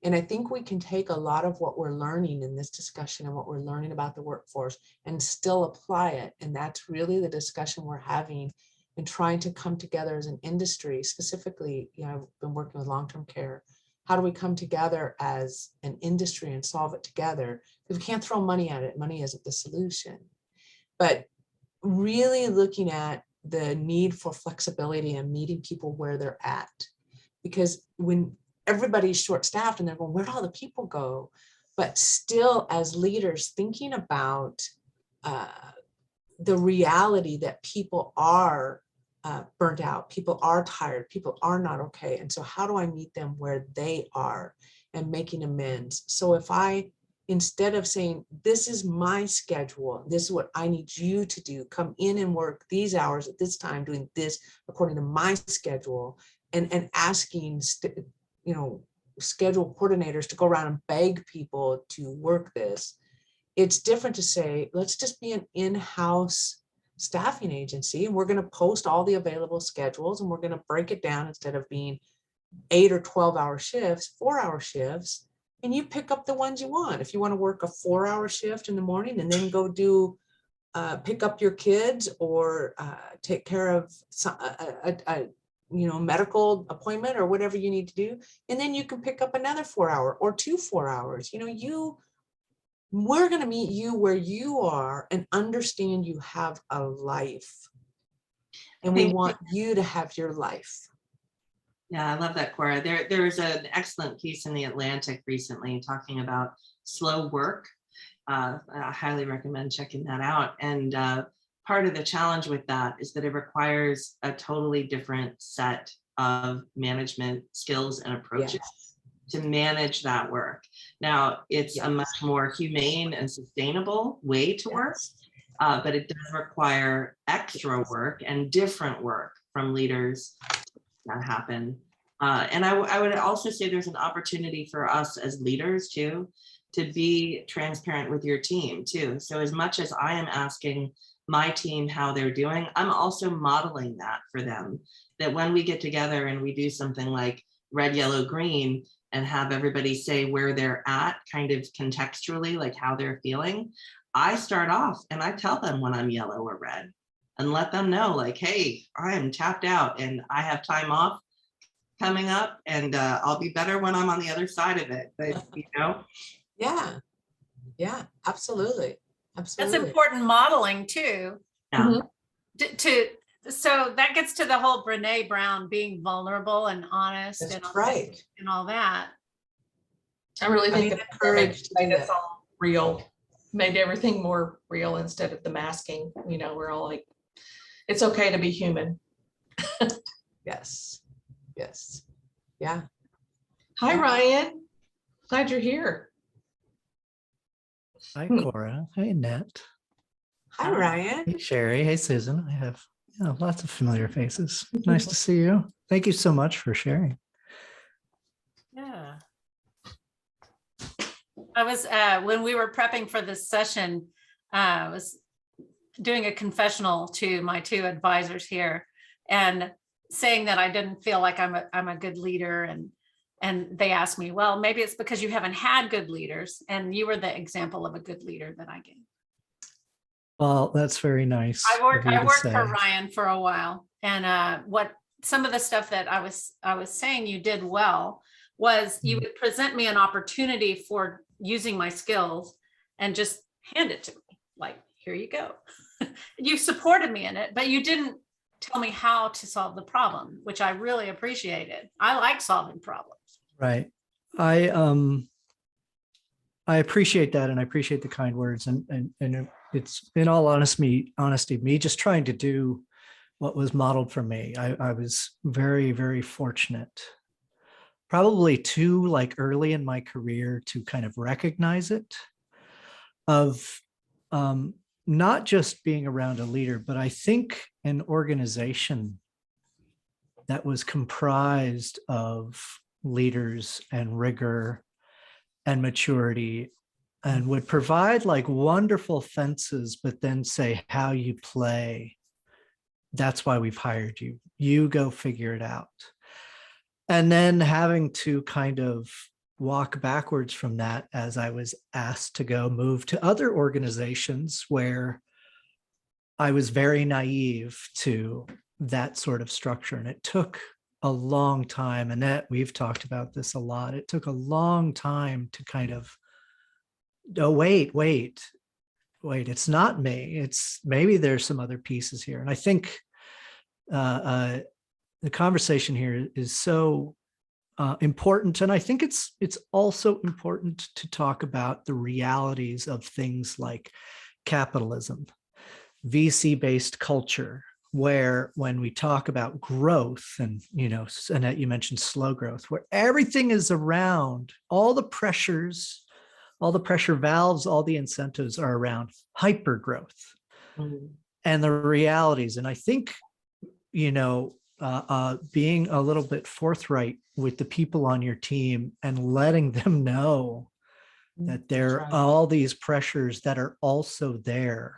And I think we can take a lot of what we're learning in this discussion and what we're learning about the workforce and still apply it. And that's really the discussion we're having and trying to come together as an industry. Specifically, I've been working with long-term care. How do we come together as an industry and solve it together? Because we can't throw money at it. Money isn't the solution. But really looking at the need for flexibility and meeting people where they're at. Because when everybody's short-staffed and they're going, where'd all the people go? But still, as leaders, thinking about the reality that people are burnt out, people are tired, people are not okay. And so how do I meet them where they are and making amends? So if instead of saying, this is my schedule, this is what I need you to do, come in and work these hours at this time, doing this according to my schedule, and asking, schedule coordinators to go around and beg people to work this. It's different to say, let's just be an in-house staffing agency, and we're going to post all the available schedules, and we're going to break it down instead of being 8 or 12-hour shifts, 4-hour shifts, and you pick up the ones you want. If you want to work a 4-hour shift in the morning and then go do pick up your kids or take care of a medical appointment or whatever you need to do, and then you can pick up another 4-hour or 2 4 hours. We're going to meet you where you are and understand you have a life, and we want you to have your life. Yeah, I love that, Cora. There was an excellent piece in The Atlantic recently talking about slow work. I highly recommend checking that out. And part of the challenge with that is that it requires a totally different set of management skills and approaches Yes. to manage that work. Now, it's a much more humane and sustainable way to work, but it does require extra work and different work from leaders that happen. And I would also say there's an opportunity for us as leaders too, to be transparent with your team too. So as much as I am asking my team how they're doing, I'm also modeling that for them, that when we get together and we do something like red, yellow, green, and have everybody say where they're at kind of contextually, like how they're feeling, I start off and I tell them when I'm yellow or red and let them know like, hey, I am tapped out and I have time off coming up, and I'll be better when I'm on the other side of it. But you know, Yeah, absolutely. That's Absolutely. important modeling too. yeah. So that gets to the whole Brene Brown being vulnerable and honest and That's right. and all that. I really I think mean, the encouraged to pandemic do made us that. all real, made everything more real instead of the masking. You know, we're all like, it's okay to be human. Yes. Yes. Yeah. Hi, Ryan. Glad you're here. Hi, Cora. Hi, Annette. Hi, Ryan. Hey, Sherry. Hey, Susan. I have lots of familiar faces. Nice to see you. Thank you so much for sharing. Yeah. I was, when we were prepping for this session, I was doing a confessional to my two advisors here and saying that I didn't feel like I'm a good leader. And they asked me, well, maybe it's because you haven't had good leaders. And you were the example of a good leader that I gave. Well, that's very nice. I worked of you to for say. Ryan for a while. And what some of the stuff that I was saying you did well was you would present me an opportunity for using my skills and just hand it to me. Like, here you go. You supported me in it, but you didn't tell me how to solve the problem, which I really appreciated. I like solving problems. Right. I appreciate that, and I appreciate the kind words, and it's in all honesty, me just trying to do what was modeled for me. I was very, very fortunate, probably too like early in my career to kind of recognize it, of not just being around a leader, but I think an organization that was comprised of leaders and rigor and maturity and would provide like wonderful fences, but then say how you play. That's why we've hired you. You go figure it out. And then having to kind of walk backwards from that as I was asked to go move to other organizations where I was very naive to that sort of structure. And it took a long time. Annette, we've talked about this a lot. It took a long time to kind of, oh, wait, it's not me. It's maybe there's some other pieces here. And I think the conversation here is so important. And I think it's also important to talk about the realities of things like capitalism, VC-based culture, where when we talk about growth and, Annette, you mentioned slow growth, where everything is around all the pressures, all the pressure valves, all the incentives are around hyper growth and the realities. And I think, being a little bit forthright with the people on your team and letting them know that there are all these pressures that are also there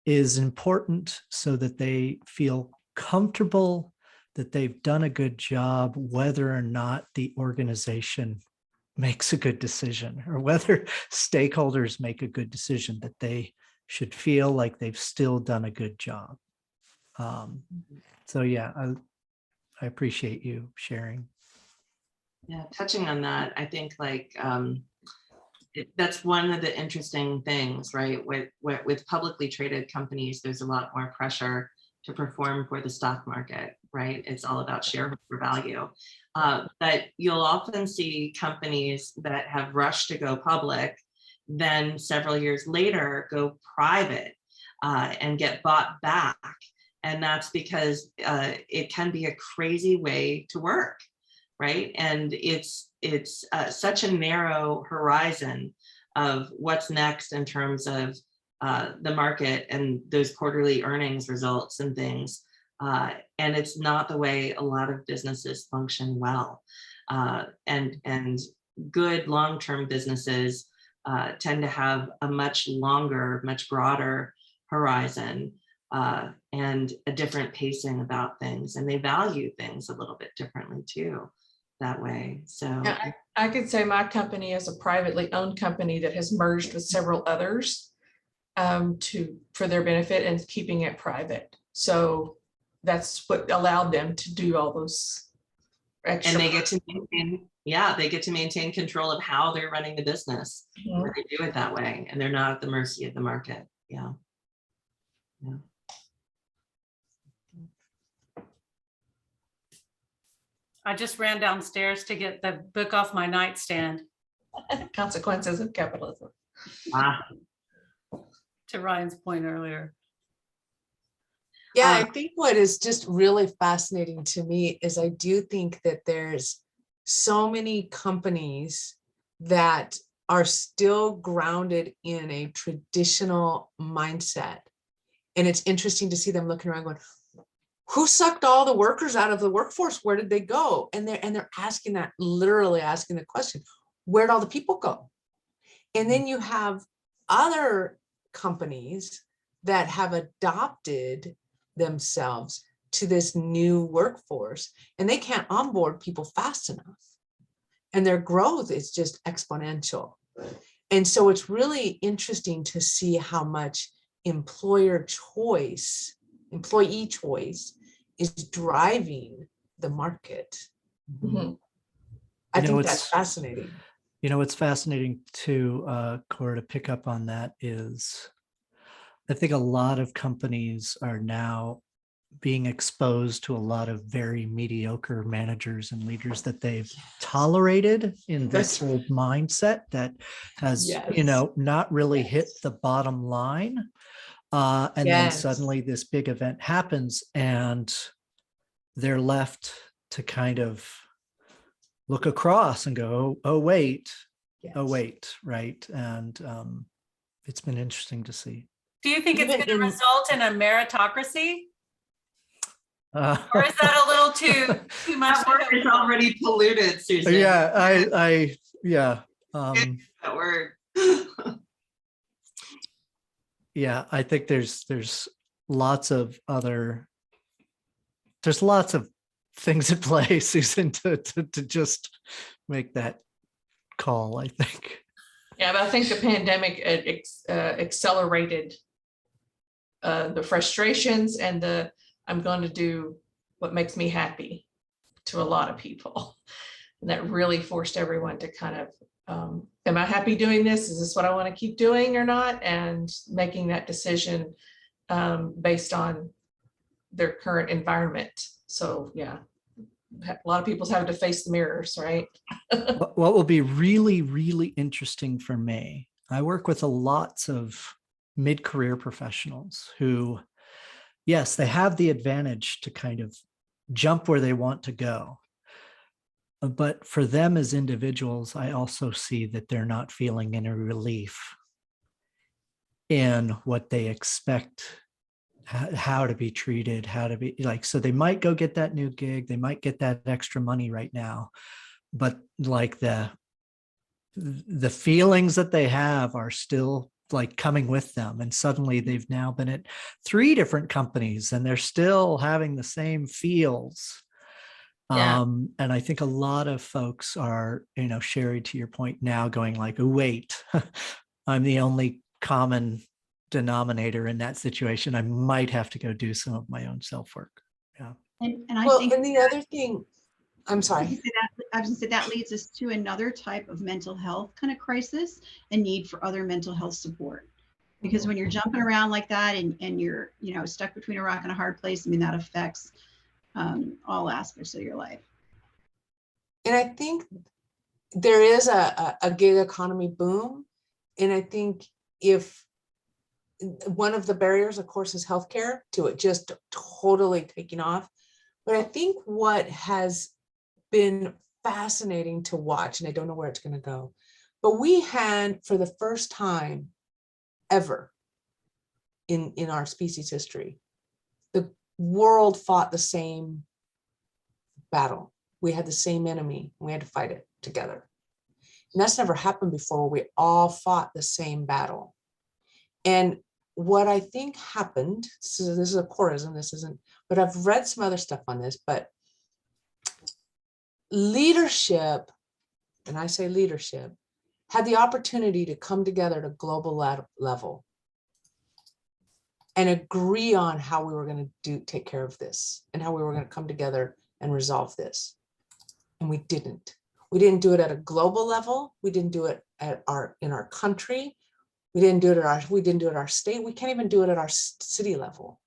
is important, so that they feel comfortable that they've done a good job, whether or not the organization makes a good decision or whether stakeholders make a good decision, that they should feel like they've still done a good job. So yeah, I appreciate you sharing. Yeah, touching on that, I think like that's one of the interesting things, right? With publicly traded companies, there's a lot more pressure to perform for the stock market, right? It's all about shareholder value. But you'll often see companies that have rushed to go public, then several years later go private. and get bought back. And that's because it can be a crazy way to work, right? And it's such a narrow horizon of what's next in terms of the market and those quarterly earnings results and things. And it's not the way a lot of businesses function well. And good long-term businesses tend to have a much longer, much broader horizon and a different pacing about things. And they value things a little bit differently too, that way. So Yeah, I could say my company is a privately owned company that has merged with several others for their benefit and keeping it private. So that's what allowed them to do all those extra. and they get to maintain, yeah, they get to maintain control of how they're running the business. Mhm. When they do it that way, and they're not at the mercy of the market. Yeah. Yeah. I just ran downstairs to get the book off my nightstand, Consequences of capitalism. Ah, to Ryan's point earlier. Yeah, I think what is just really fascinating to me is I do think that there's so many companies that are still grounded in a traditional mindset. And it's interesting to see them looking around going, who sucked all the workers out of the workforce? Where did they go? And they're asking that, literally asking the question, where'd all the people go? And then you have other companies that have adopted themselves to this new workforce, and they can't onboard people fast enough. And their growth is just exponential. And so it's really interesting to see how much employee choice is driving the market. Mhm. I You know, think it's- that's fascinating. You know, what's fascinating too, Cora, to pick up on that is I think a lot of companies are now being exposed to a lot of very mediocre managers and leaders that they've tolerated in this That's- old mindset that has, you Yes. know, not really hit Yes. the bottom line. And then Yes. suddenly this big event happens and they're left to kind of look across and go, oh, wait, oh, Yes. wait, right? And it's been interesting to see. Do you think it's Even going to in- result in a meritocracy? Uh, Or is that a little too much? that word is already polluted, Susan. yeah, yeah. That word. Yeah, I think there's lots of things at play, Susan, to just make that call, I think. Yeah, but I think the pandemic accelerated the frustrations and I'm going to do what makes me happy to a lot of people. And that really forced everyone to kind of, am I happy doing this? Is this what I want to keep doing or not? And making that decision based on their current environment. So yeah, a lot of people's having to face the mirrors, right? What will be really, really interesting for me, I work with lots of mid-career professionals who, yes, they have the advantage to kind of jump where they want to go. But for them as individuals, I also see that they're not feeling any relief in what they expect, how to be treated, how to be like, so they might go get that new gig, they might get that extra money right now, but like the feelings that they have are still like coming with them. And suddenly they've now been at 3 different companies and they're still having the same feels. Yeah. And I think a lot of folks are, you know, Sherry, to your point now going like, oh, wait, I'm the only common denominator in that situation. I might have to go do some of my own self-work. Yeah. And I Well, think and the other thing, I'm sorry. I was gonna say that leads us to another type of mental health kind of crisis and need for other mental health support. Because when you're jumping around like that and you're, you know, stuck between a rock and a hard place, I mean, that affects all aspects of your life. And I think there is a gig economy boom. And I think if one of the barriers, of course, is healthcare to it just totally taking off. But I think what has been fascinating to watch, and I don't know where it's going to go, but we had, for the first time ever in our species history, the world fought the same battle. We had the same enemy. We had to fight it together. And that's never happened before. We all fought the same battle. And what I think happened, so this is a chorism, this isn't, but I've read some other stuff on this, but leadership, and I say leadership, had the opportunity to come together at a global level and agree on how we were going to take care of this and how we were going to come together and resolve this. And we didn't. We didn't do it at a global level. We didn't do it in our country. We didn't do it at our state. We can't even do it at our city level.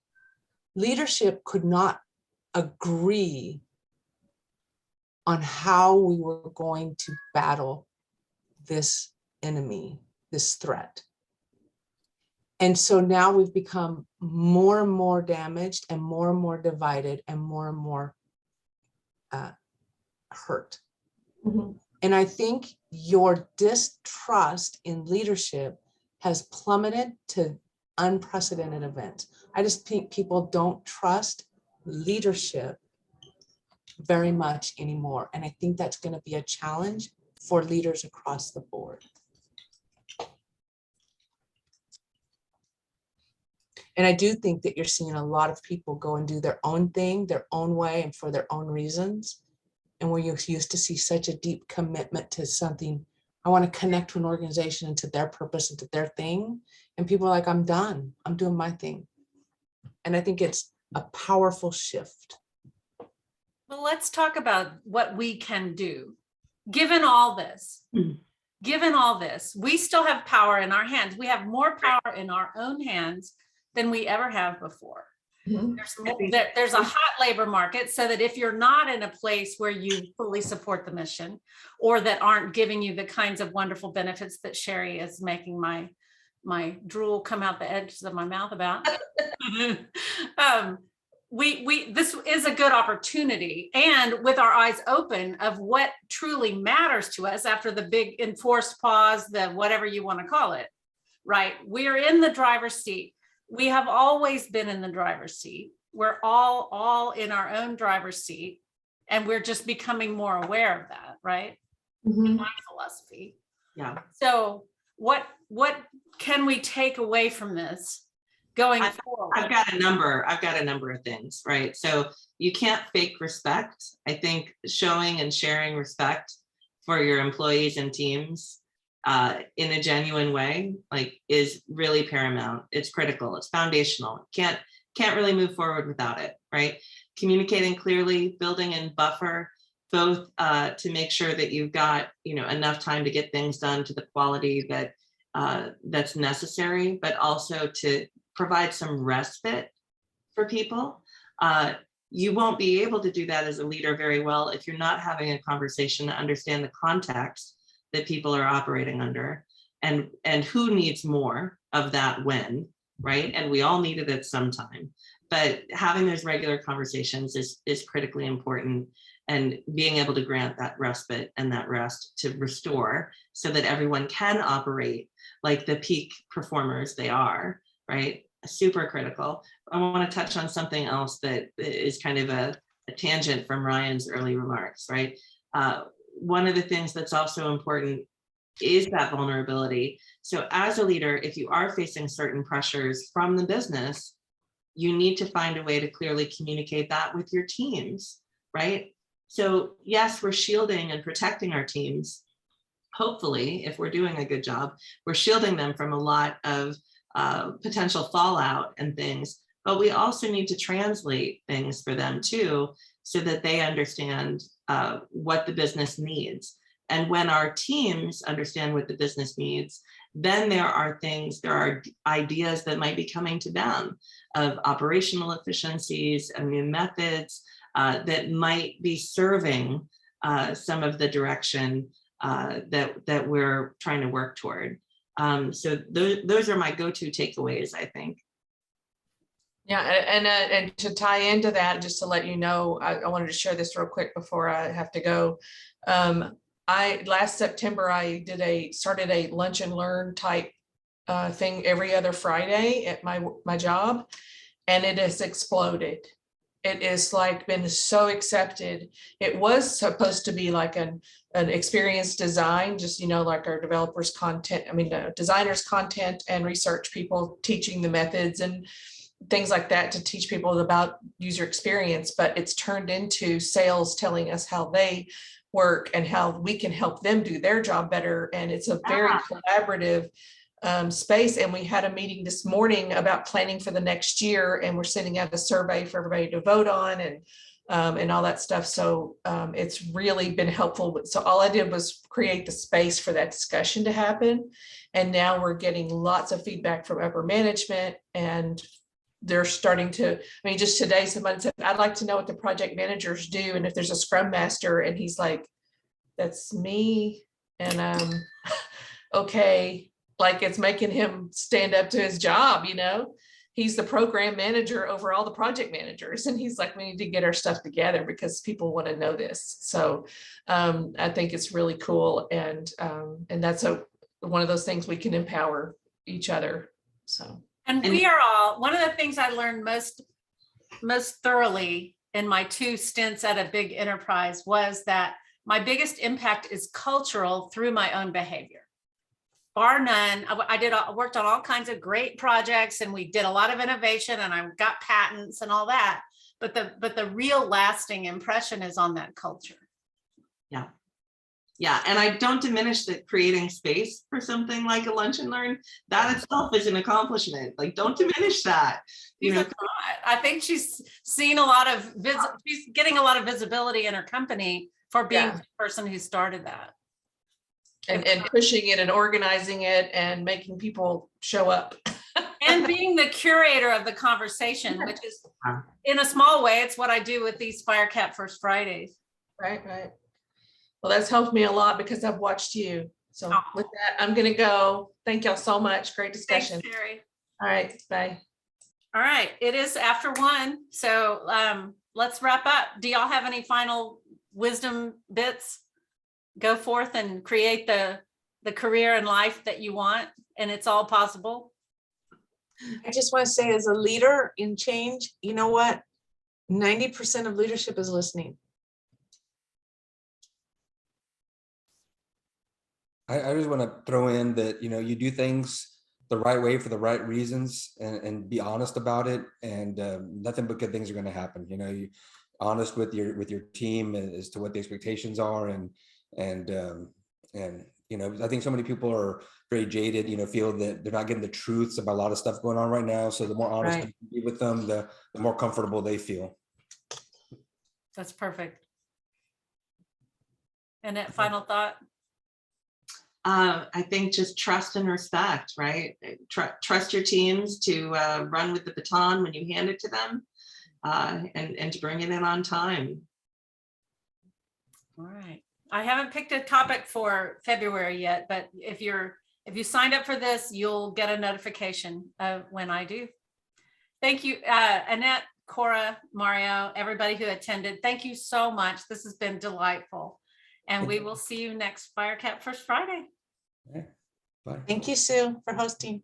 Leadership could not agree on how we were going to battle this enemy, this threat. And so now we've become more and more damaged and more divided and more hurt. Mhm. And I think your distrust in leadership has plummeted to unprecedented events. I just think people don't trust leadership very much anymore. And I think that's going to be a challenge for leaders across the board. And I do think that you're seeing a lot of people go and do their own thing, their own way, and for their own reasons. And where you used to see such a deep commitment to something, I want to connect to an organization and to their purpose and to their thing. And people are like, I'm done. I'm doing my thing. And I think it's a powerful shift. Well, let's talk about what we can do. Given all this, we still have power in our hands. We have more power in our own hands than we ever have before. Mhm. There's a hot labor market, so that if you're not in a place where you fully support the mission, or that aren't giving you the kinds of wonderful benefits that Sherry is making my drool come out the edges of my mouth about, this is a good opportunity, and with our eyes open of what truly matters to us after the big enforced pause, the whatever you want to call it, right? We're in the driver's seat. We have always been in the driver's seat. We're all in our own driver's seat, and we're just becoming more aware of that, right? Mhm. My philosophy. Yeah. So what can we take away from this going forward? I've got a number of things, right? So you can't fake respect. I think showing and sharing respect for your employees and teams in a genuine way, like, is really paramount. It's critical. It's foundational. Can't really move forward without it, right? Communicating clearly, building in buffer, both to make sure that you've got enough time to get things done to the quality that that's necessary, but also to provide some respite for people. You won't be able to do that as a leader very well if you're not having a conversation to understand the context that people are operating under, and who needs more of that when, right? And we all need it at some time, but having those regular conversations is critically important, and being able to grant that respite and that rest to restore so that everyone can operate like the peak performers they are, right? Super critical. I want to touch on something else that is kind of a tangent from Ryan's early remarks, right? One of the things that's also important is that vulnerability. So as a leader, if you are facing certain pressures from the business, you need to find a way to clearly communicate that with your teams, right? So yes, we're shielding and protecting our teams. Hopefully, if we're doing a good job, we're shielding them from a lot of potential fallout and things, but we also need to translate things for them too, so that they understand what the business needs. And when our teams understand what the business needs, then there are ideas that might be coming to them of operational efficiencies and new methods that might be serving some of the direction that we're trying to work toward. So those are my go-to takeaways, I think. Yeah, and to tie into that, just to let you know, I wanted to share this real quick before I have to go. Last September, I started a lunch and learn type thing every other Friday at my job, and it has exploded. It is like been so accepted. It was supposed to be like an experience design, just, you know, like our developers content, designers content and research people teaching the methods and things like that to teach people about user experience, but it's turned into sales telling us how they work and how we can help them do their job better. And it's a very collaborative space. And we had a meeting this morning about planning for the next year, and we're sending out a survey for everybody to vote on and all that stuff. So it's really been helpful. So all I did was create the space for that discussion to happen. And now we're getting lots of feedback from upper management, and they're starting to, just today somebody said, I'd like to know what the project managers do. And if there's a scrum master, and he's like, that's me. And okay, like it's making him stand up to his job, you know? He's the program manager over all the project managers. And he's like, we need to get our stuff together because people want to know this. So I think it's really cool. And that's one of those things we can empower each other. So. And we are all, one of the things I learned most thoroughly in my 2 stints at a big enterprise was that my biggest impact is cultural through my own behavior. Bar none, I worked on all kinds of great projects, and we did a lot of innovation, and I got patents and all that. But the real lasting impression is on that culture. Yeah. Yeah, and I don't diminish that creating space for something like a lunch and learn, that itself is an accomplishment. Like, don't diminish that. I think she's seen a lot of, she's getting a lot of visibility in her company for being the person who started that. And pushing it and organizing it and making people show up. And being the curator of the conversation, which is, in a small way, it's what I do with these Firecat First Fridays. Right. Well, that's helped me a lot because I've watched you. So with that, I'm going to go. Thank y'all so much. Great discussion. Thanks, Sherry. All right. Bye. All right. It is after 1. So let's wrap up. Do y'all have any final wisdom bits? Go forth and create the career and life that you want, and it's all possible. I just want to say, as a leader in change, you know what? 90% of leadership is listening. I just want to throw in that, you do things the right way for the right reasons, and be honest about it, and nothing but good things are going to happen. You're honest with your team as to what the expectations are, and I think so many people are very jaded, feel that they're not getting the truths about a lot of stuff going on right now. So the more honest you can be with them, the more comfortable they feel. That's perfect. Annette, final thought? I think just trust and respect, right? Trust your teams to run with the baton when you hand it to them, and to bring it in on time. All right. I haven't picked a topic for February yet, but if you signed up for this, you'll get a notification when I do. Thank you, Annette, Cora, Mario, everybody who attended. Thank you so much. This has been delightful. And we will see you next Firecat First Friday. Bye. Thank you, Sue, for hosting.